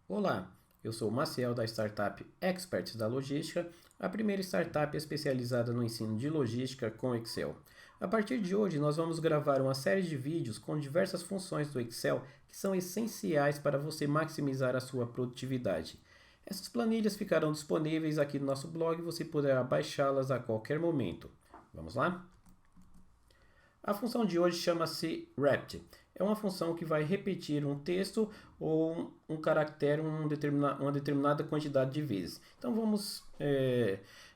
Olá, eu sou o Maciel da startup Experts da Logística, a primeira startup especializada no ensino de logística com Excel. A partir de hoje, nós vamos gravar uma série de vídeos com diversas funções do Excel que são essenciais para você maximizar a sua produtividade. Essas planilhas ficarão disponíveis aqui no nosso blog e você poderá baixá-las a qualquer momento. Vamos lá? A função de hoje chama-se rept. É uma função que vai repetir um texto ou um caractere uma determinada quantidade de vezes. Então vamos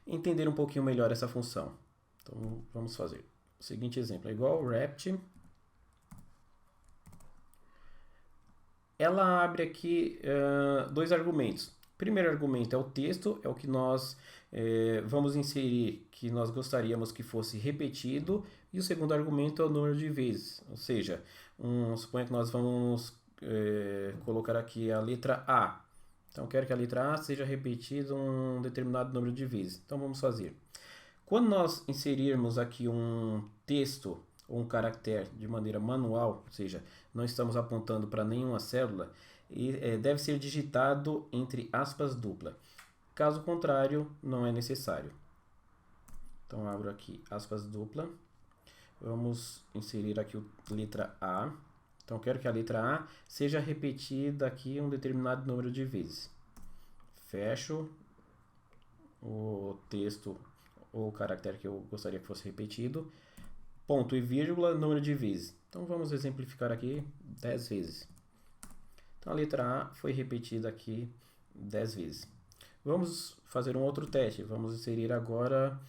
entender um pouquinho melhor essa função. Então vamos fazer o seguinte exemplo. É igual rept. Ela abre aqui dois argumentos. O primeiro argumento é o texto, é o que nós vamos inserir, que nós gostaríamos que fosse repetido. E o segundo argumento é o número de vezes, ou seja, suponha que nós vamos colocar aqui a letra A. Então, quero que a letra A seja repetida um determinado número de vezes. Então, vamos fazer. Quando nós inserirmos aqui um texto ou um caractere de maneira manual, ou seja, não estamos apontando para nenhuma célula, deve ser digitado entre aspas dupla. Caso contrário, não é necessário. Então, abro aqui aspas dupla. Vamos inserir aqui a letra A. Então, quero que a letra A seja repetida aqui um determinado número de vezes. Fecho o texto ou o caractere que eu gostaria que fosse repetido. Ponto e vírgula, número de vezes. Então, vamos exemplificar aqui 10 vezes. Então, a letra A foi repetida aqui 10 vezes. Vamos fazer um outro teste. Vamos inserir agora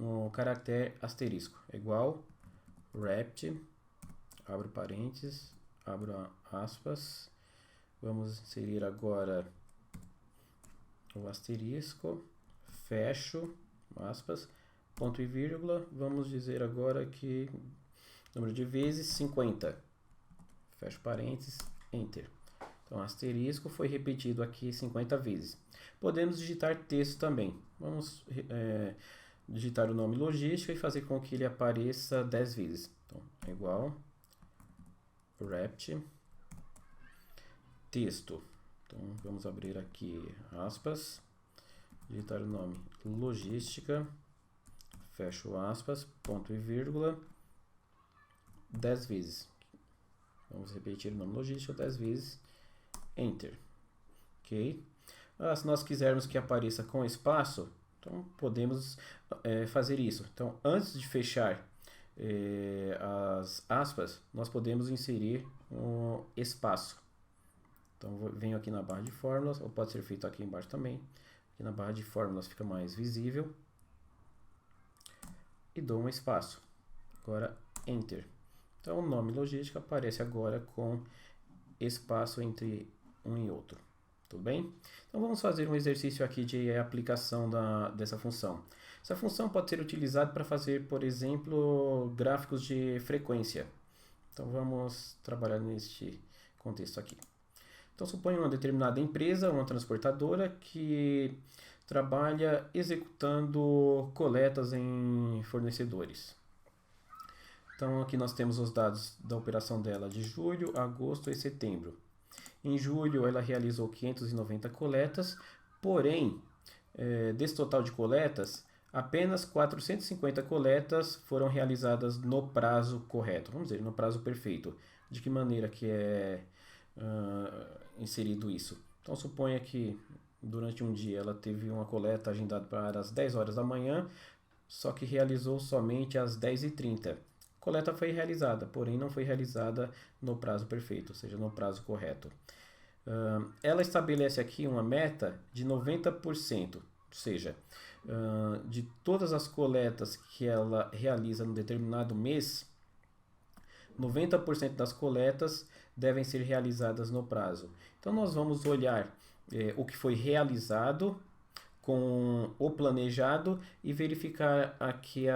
o caractere asterisco. É igual rept, abro parênteses, abro aspas. Vamos inserir agora o asterisco, fecho aspas, ponto e vírgula. Vamos dizer agora que número de vezes 50. Fecho parênteses, enter. Então, asterisco foi repetido aqui 50 vezes. Podemos digitar texto também. Vamos digitar o nome logística e fazer com que ele apareça 10 vezes. Então, é igual rept texto. Então, vamos abrir aqui aspas, digitar o nome logística, fecho aspas, ponto e vírgula, 10 vezes. Vamos repetir o nome logística 10 vezes, enter. Ok? Se nós quisermos que apareça com espaço, então podemos fazer isso. Então, antes de fechar as aspas, nós podemos inserir um espaço. Então, venho aqui na barra de fórmulas, ou pode ser feito aqui embaixo também. Aqui na barra de fórmulas fica mais visível. E dou um espaço. Agora, enter. Então, o nome logística aparece agora com espaço entre um e outro. Tudo bem? Então, vamos fazer um exercício aqui de aplicação dessa função. Essa função pode ser utilizada para fazer, por exemplo, gráficos de frequência. Então, vamos trabalhar neste contexto aqui. Então, suponha uma determinada empresa, uma transportadora, que trabalha executando coletas em fornecedores. Então, aqui nós temos os dados da operação dela de julho, agosto e setembro. Em julho, ela realizou 590 coletas, porém, desse total de coletas, apenas 450 coletas foram realizadas no prazo correto, vamos dizer, no prazo perfeito. De que maneira que é inserido isso? Então, suponha que durante um dia ela teve uma coleta agendada para as 10 horas da manhã, só que realizou somente às 10h30. A coleta foi realizada, porém não foi realizada no prazo perfeito, ou seja, no prazo correto. Ela estabelece aqui uma meta de 90%, ou seja, de todas as coletas que ela realiza no determinado mês, 90% das coletas devem ser realizadas no prazo. Então, nós vamos olhar o que foi realizado com o planejado e verificar aqui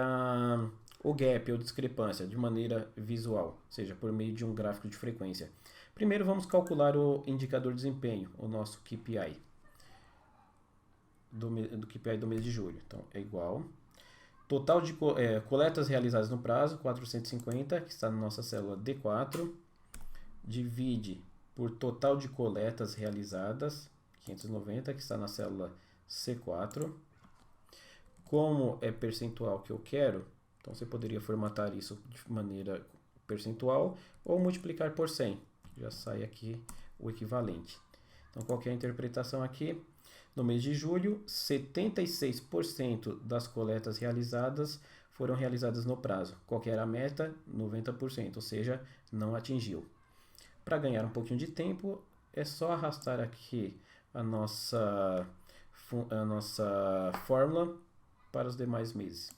o gap ou discrepância de maneira visual, ou seja, por meio de um gráfico de frequência. Primeiro, vamos calcular o indicador de desempenho, o nosso KPI, do KPI do mês de julho. Então, é igual total de coletas realizadas no prazo, 450, que está na nossa célula D4, divide por total de coletas realizadas, 590, que está na célula C4. Como é percentual que eu quero, então você poderia formatar isso de maneira percentual ou multiplicar por 100. Já sai aqui o equivalente. Então, qual que é a interpretação aqui? No mês de julho, 76% das coletas realizadas foram realizadas no prazo. Qual que era a meta? 90%, ou seja, não atingiu. Para ganhar um pouquinho de tempo, é só arrastar aqui a nossa fórmula para os demais meses.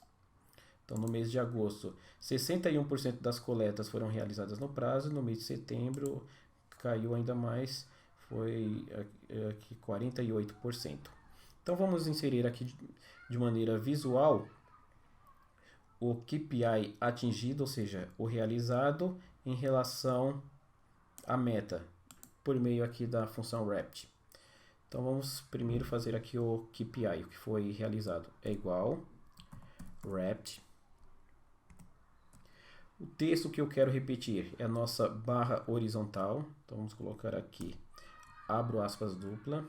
Então, no mês de agosto, 61% das coletas foram realizadas no prazo. No mês de setembro, caiu ainda mais, foi aqui 48%. Então, vamos inserir aqui de maneira visual o KPI atingido, ou seja, o realizado em relação à meta, por meio aqui da função wrapped. Então, vamos primeiro fazer aqui o KPI, o que foi realizado, é igual wrapped. O texto que eu quero repetir é a nossa barra horizontal. Então, vamos colocar aqui, abro aspas dupla,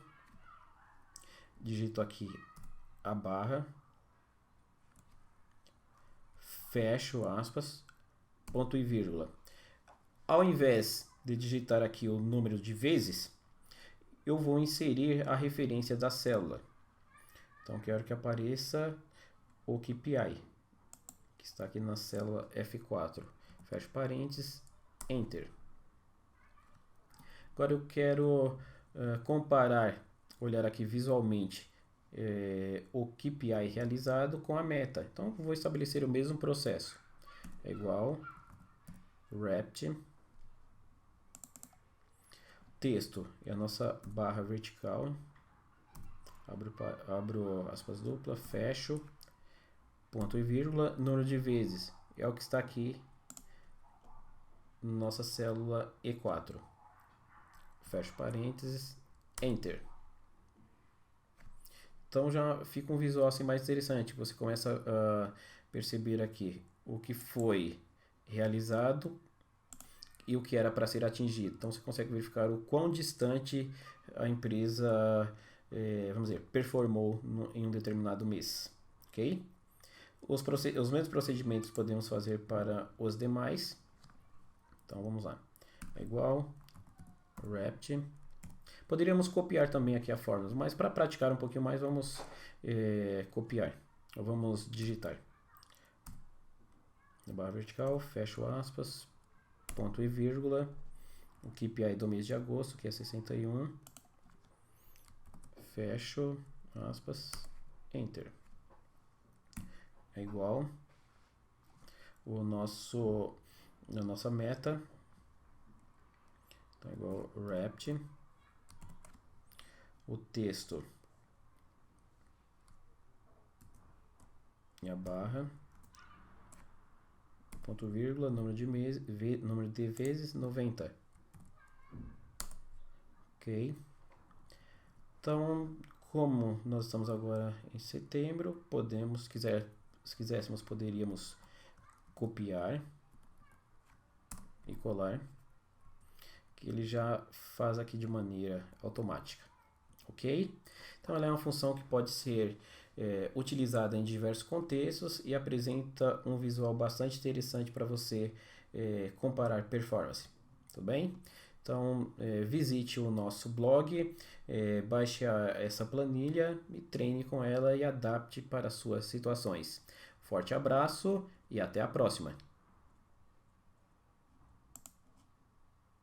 digito aqui a barra, fecho aspas, ponto e vírgula. Ao invés de digitar aqui o número de vezes, eu vou inserir a referência da célula. Então, quero que apareça o KPI, que está aqui na célula F4. Fecho parênteses, Enter. Agora eu quero comparar, olhar aqui visualmente o KPI realizado com a meta. Então, eu vou estabelecer o mesmo processo. É igual wrapped. Texto é a nossa barra vertical. Abro aspas dupla, fecho, ponto e vírgula. Número de vezes é o que está aqui na nossa célula E4. Fecho parênteses, Enter. Então já fica um visual assim mais interessante. Você começa a perceber aqui o que foi realizado e o que era para ser atingido. Então você consegue verificar o quão distante a empresa, vamos dizer, performou em um determinado mês. Ok? Os mesmos procedimentos podemos fazer para os demais. Então vamos lá. É igual wrapped. Poderíamos copiar também aqui a fórmula, mas para praticar um pouquinho mais, vamos copiar. Ou vamos digitar. Na barra vertical, fecho aspas, ponto e vírgula. O KPI do mês de agosto, que é 61. Fecho aspas, Enter. É igual a nossa meta. Então, é igual wrapped. O texto e a barra, ponto vírgula, número de vezes 90. Ok. Então, como nós estamos agora em setembro, se quiséssemos, poderíamos copiar e colar, que ele já faz aqui de maneira automática. Ok? Então, ela é uma função que pode ser utilizada em diversos contextos e apresenta um visual bastante interessante para você comparar performance. Tudo bem? Então, visite o nosso blog, baixe essa planilha e treine com ela e adapte para as suas situações. Forte abraço e até a próxima!